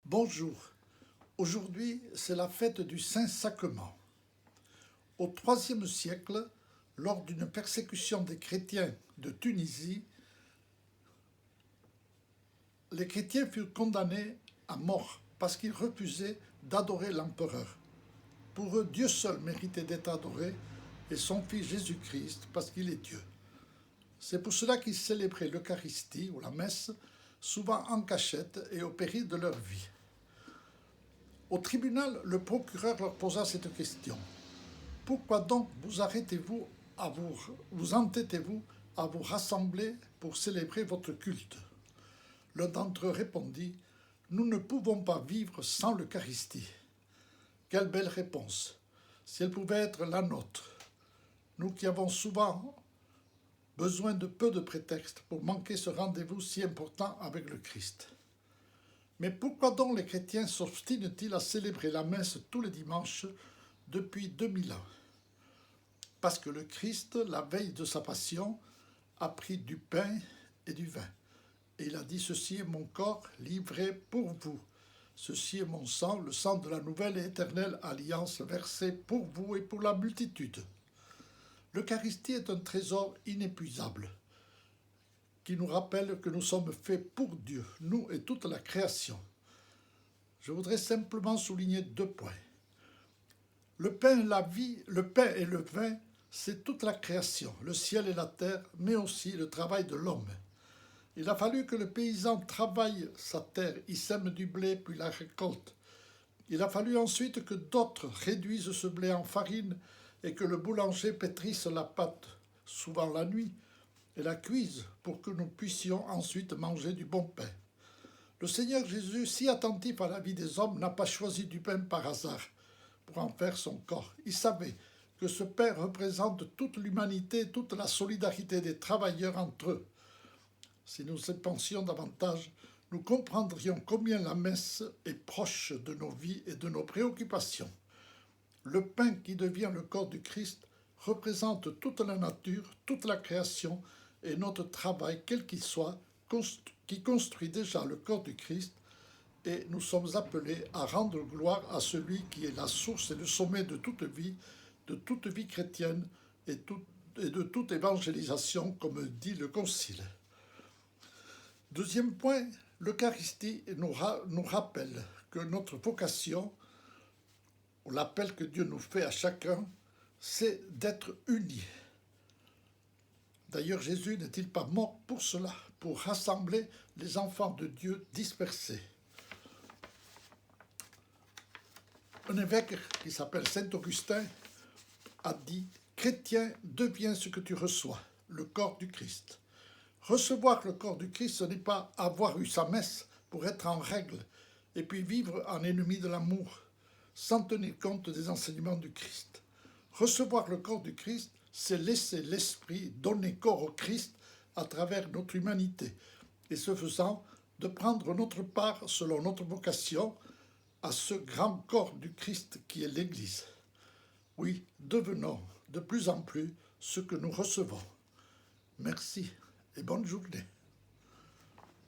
Bonjour, aujourd'hui c'est la fête du Saint-Sacrement. Au IIIe siècle, lors d'une persécution des chrétiens de Tunisie, les chrétiens furent condamnés à mort parce qu'ils refusaient d'adorer l'empereur. Pour eux, Dieu seul méritait d'être adoré et son Fils Jésus-Christ parce qu'il est Dieu. C'est pour cela qu'ils célébraient l'Eucharistie ou la messe, souvent en cachette et au péril de leur vie. Au tribunal, le procureur leur posa cette question. Pourquoi donc vous entêtez-vous à vous rassembler pour célébrer votre culte? L'un d'entre eux répondit, nous ne pouvons pas vivre sans l'Eucharistie. Quelle belle réponse! Si elle pouvait être la nôtre, nous qui avons souvent besoin de peu de prétextes pour manquer ce rendez-vous si important avec le Christ. Mais pourquoi donc les chrétiens s'obstinent-ils à célébrer la messe tous les dimanches depuis 2000 ans? Parce que le Christ, la veille de sa passion, a pris du pain et du vin. Et il a dit, ceci est mon corps livré pour vous. Ceci est mon sang, le sang de la nouvelle et éternelle alliance versé pour vous et pour la multitude. L'Eucharistie est un trésor inépuisable qui nous rappelle que nous sommes faits pour Dieu, nous et toute la création. Je voudrais simplement souligner 2 points. Le pain, la vie, le pain et le vin, c'est toute la création, le ciel et la terre, mais aussi le travail de l'homme. Il a fallu que le paysan travaille sa terre, il sème du blé puis la récolte. Il a fallu ensuite que d'autres réduisent ce blé en farine et que le boulanger pétrisse la pâte, souvent la nuit, et la cuise pour que nous puissions ensuite manger du bon pain. Le Seigneur Jésus, si attentif à la vie des hommes, n'a pas choisi du pain par hasard pour en faire son corps. Il savait que ce pain représente toute l'humanité, toute la solidarité des travailleurs entre eux. Si nous y pensions davantage, nous comprendrions combien la messe est proche de nos vies et de nos préoccupations. Le pain qui devient le corps du Christ représente toute la nature, toute la création et notre travail, quel qu'il soit, qui construit déjà le corps du Christ, et nous sommes appelés à rendre gloire à celui qui est la source et le sommet de toute vie chrétienne et de toute évangélisation, comme dit le Concile. Deuxième point, l'Eucharistie nous rappelle que notre vocation, ou l'appel que Dieu nous fait à chacun, c'est d'être unis. D'ailleurs, Jésus n'est-il pas mort pour cela, pour rassembler les enfants de Dieu dispersés? Un évêque qui s'appelle Saint Augustin a dit « Chrétien, deviens ce que tu reçois, le corps du Christ ». Recevoir le corps du Christ, ce n'est pas avoir eu sa messe pour être en règle et puis vivre en ennemi de l'amour, sans tenir compte des enseignements du Christ. Recevoir le corps du Christ, c'est laisser l'Esprit donner corps au Christ à travers notre humanité, et ce faisant, de prendre notre part, selon notre vocation, à ce grand corps du Christ qui est l'Église. Oui, devenons de plus en plus ce que nous recevons. Merci et bonne journée.